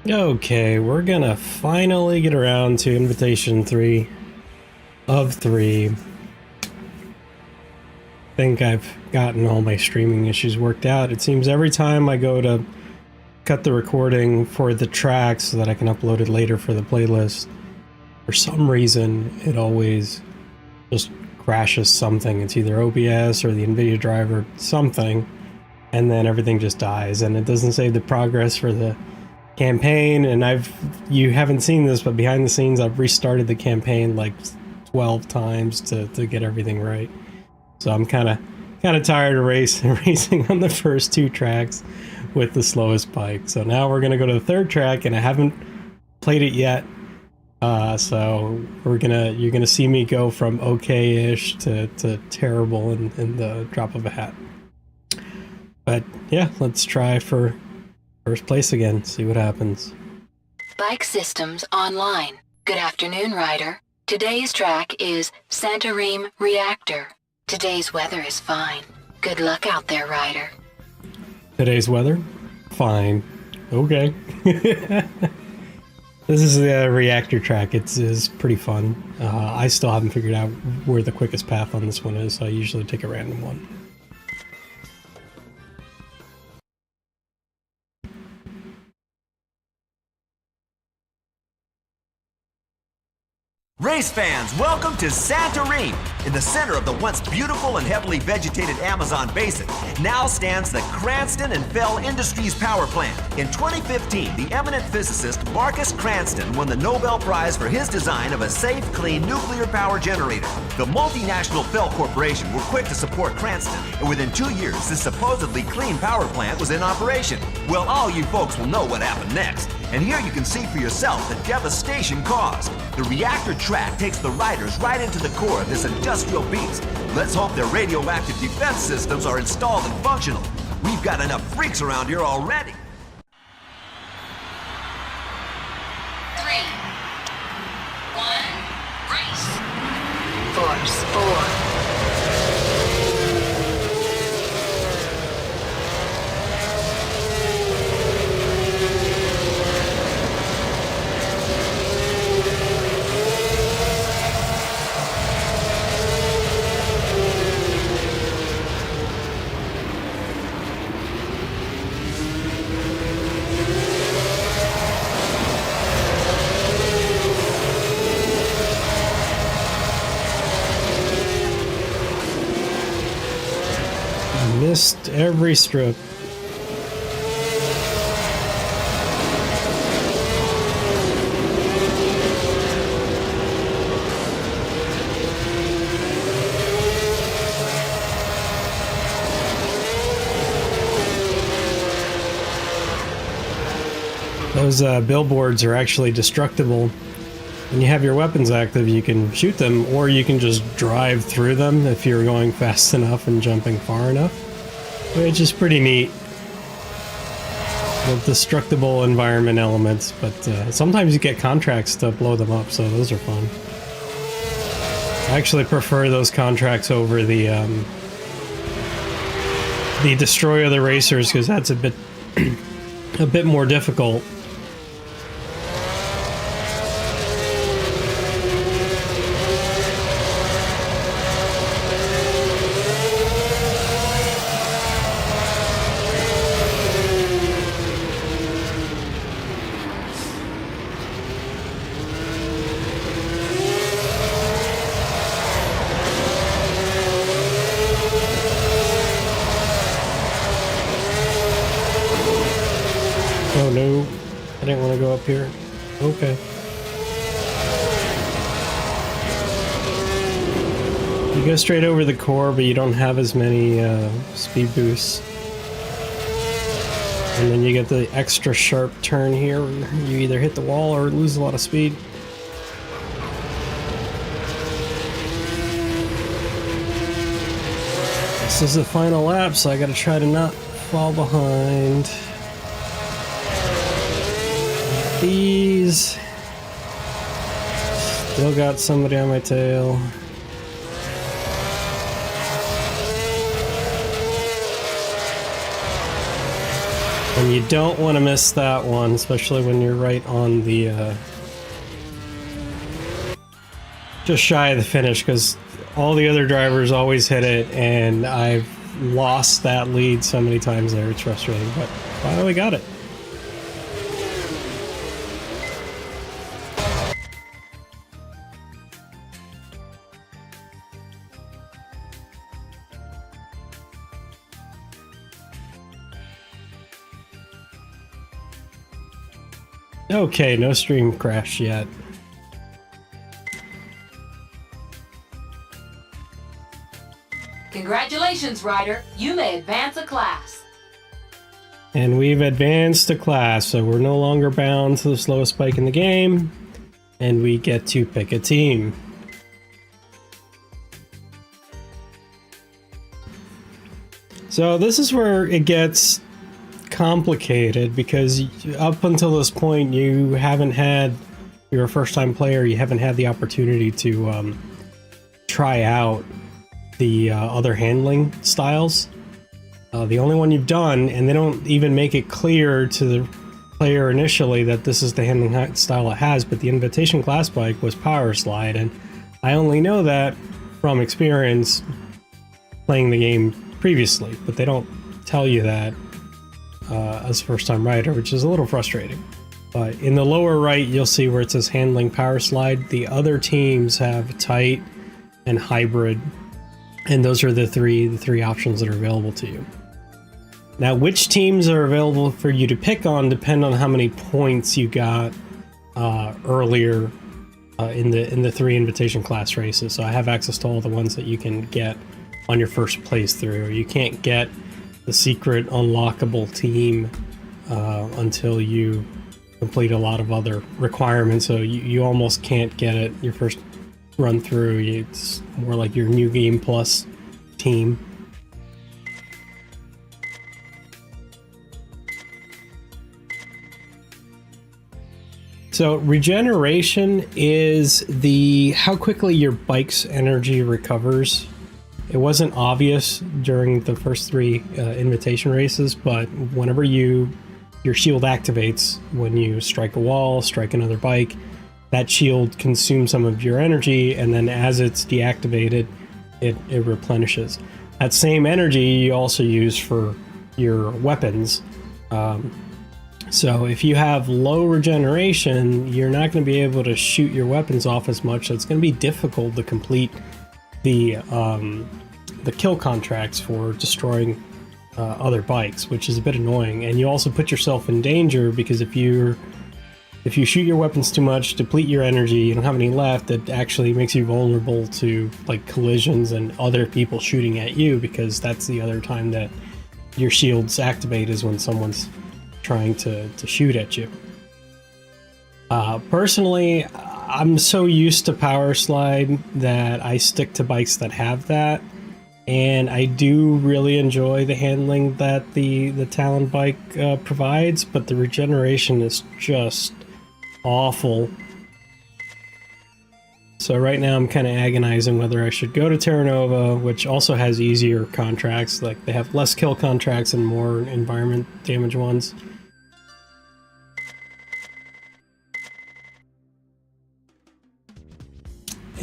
Okay, we're gonna finally get around to invitation 3 of 3. I think I've gotten all my streaming issues worked out. It seems every time I go to cut the recording for the track so that I can upload it later for the playlist, for some reason it always just crashes something. It's either OBS or the NVIDIA driver, something, and then everything just dies and it doesn't save the progress for the campaign. And you haven't seen this, but behind the scenes I've restarted the campaign like 12 times to get everything right. So I'm kind of tired of racing on the first 2 tracks with the slowest bike. So now we're gonna go to the 3rd track, and I haven't played it yet. So you're gonna see me go from okay-ish to terrible in the drop of a hat. But yeah, let's try for first place again, see what happens. Bike systems online. Good afternoon, rider. Today's track is Santorim Reactor. Today's weather is fine. Good luck out there, rider. Today's weather? Fine. Okay. This is the reactor track. It's pretty fun. I still haven't figured out where the quickest path on this one is, so I usually take a random one. Race fans, welcome to Santorim. In the center of the once beautiful and heavily vegetated Amazon basin, now stands the Cranston and Fell Industries power plant. In 2015, the eminent physicist Marcus Cranston won the Nobel Prize for his design of a safe, clean nuclear power generator. The multinational Fell Corporation were quick to support Cranston, and within 2 years, this supposedly clean power plant was in operation. Well, all you folks will know what happened next. And here you can see for yourself the devastation caused. The reactor track takes the riders right into the core of this industrial beast. Let's hope their radioactive defense systems are installed and functional. We've got enough freaks around here already. 3, 1, race. Force 4. Missed every strip. Those billboards are actually destructible. When you have your weapons active, you can shoot them, or you can just drive through them if you're going fast enough and jumping far enough, which is pretty neat. With destructible environment elements, but sometimes you get contracts to blow them up, so those are fun. I actually prefer those contracts over the Destroy Other Racers, because that's a bit more difficult. Oh no, I didn't want to go up here. Okay. You go straight over the core, but you don't have as many speed boosts. And then you get the extra sharp turn here where you either hit the wall or lose a lot of speed. This is the final lap, so I gotta try to not fall behind. These. Still got somebody on my tail. And you don't want to miss that one, especially when you're right on the just shy of the finish, because all the other drivers always hit it, and I've lost that lead so many times there. It's frustrating, but finally got it. Okay, no stream crash yet. Congratulations, Ryder. You may advance a class. And we've advanced a class, so we're no longer bound to the slowest bike in the game, and we get to pick a team. So this is where it gets complicated, because up until this point you haven't had, you're a first-time player, you haven't had the opportunity to try out the other handling styles. The only one you've done, and they don't even make it clear to the player initially that this is the handling style it has, but the invitation class bike was power slide, and I only know that from experience playing the game previously, but they don't tell you that as a first-time rider, which is a little frustrating. But in the lower right, you'll see where it says handling power slide. The other teams have tight and hybrid, and those are the three options that are available to you. Now, which teams are available for you to pick on depend on how many points you got earlier in the 3 invitation class races. So I have access to all the ones that you can get on your first playthrough. You can't get the secret unlockable team until you complete a lot of other requirements, so you almost can't get it your first run through. It's more like your new game plus team. So regeneration is how quickly your bike's energy recovers. It wasn't obvious during the first 3 invitation races, but whenever your shield activates when you strike a wall, strike another bike, that shield consumes some of your energy, and then as it's deactivated, it replenishes. That same energy you also use for your weapons. So if you have low regeneration, you're not going to be able to shoot your weapons off as much. So it's going to be difficult to complete the kill contracts for destroying other bikes, which is a bit annoying. And you also put yourself in danger, because if you shoot your weapons too much, deplete your energy, you don't have any left, it actually makes you vulnerable to like collisions and other people shooting at you, because that's the other time that your shields activate, is when someone's trying to shoot at you. Personally, I'm so used to power slide that I stick to bikes that have that, and I do really enjoy the handling that the Talon bike provides, but the regeneration is just awful. So right now I'm kind of agonizing whether I should go to Terra Nova, which also has easier contracts, like they have less kill contracts and more environment damage ones.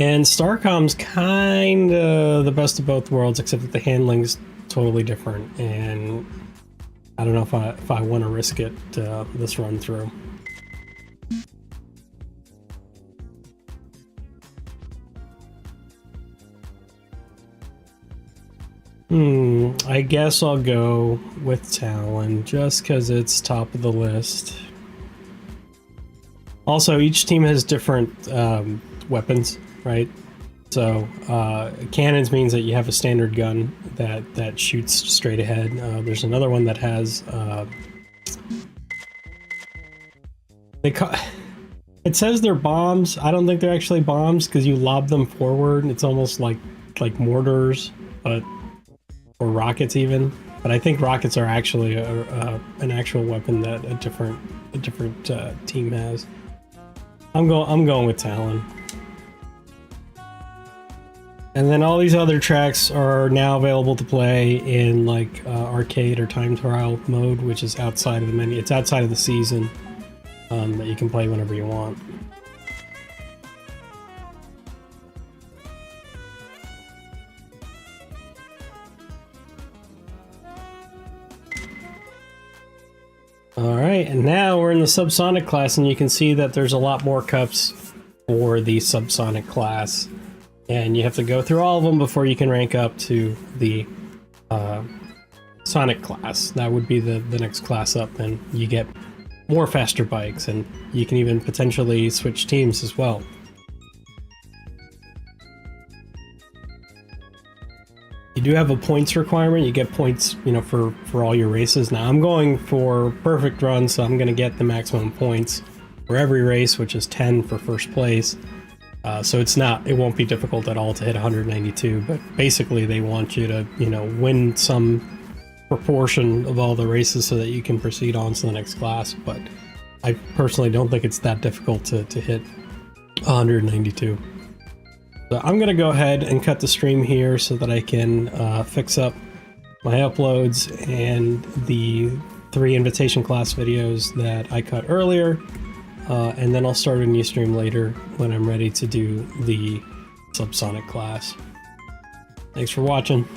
And Starcom's kind of the best of both worlds, except that the handling's totally different, and I don't know if I want to risk it this run through. I guess I'll go with Talon, just because it's top of the list. Also, each team has different weapons, right? So cannons means that you have a standard gun that shoots straight ahead. There's another one that has it says they're bombs. I don't think they're actually bombs, because you lob them forward. It's almost like mortars, or rockets even. But I think rockets are actually an actual weapon that a different team has. I'm going with Talon. And then all these other tracks are now available to play in like arcade or time trial mode, which is outside of the menu. It's outside of the season that you can play whenever you want. Alright, and now we're in the subsonic class, and you can see that there's a lot more cups for the subsonic class. And you have to go through all of them before you can rank up to the Sonic class. That would be the next class up, and you get more faster bikes, and you can even potentially switch teams as well. You do have a points requirement. You get points, you know, for all your races. Now I'm going for perfect run, so I'm going to get the maximum points for every race, which is 10 for first place. So it won't be difficult at all to hit 192, but basically they want you to, you know, win some proportion of all the races so that you can proceed on to the next class. But I personally don't think it's that difficult to hit 192. So I'm going to go ahead and cut the stream here so that I can fix up my uploads and the 3 invitation class videos that I cut earlier. And then I'll start a new stream later when I'm ready to do the subsonic class. Thanks for watching.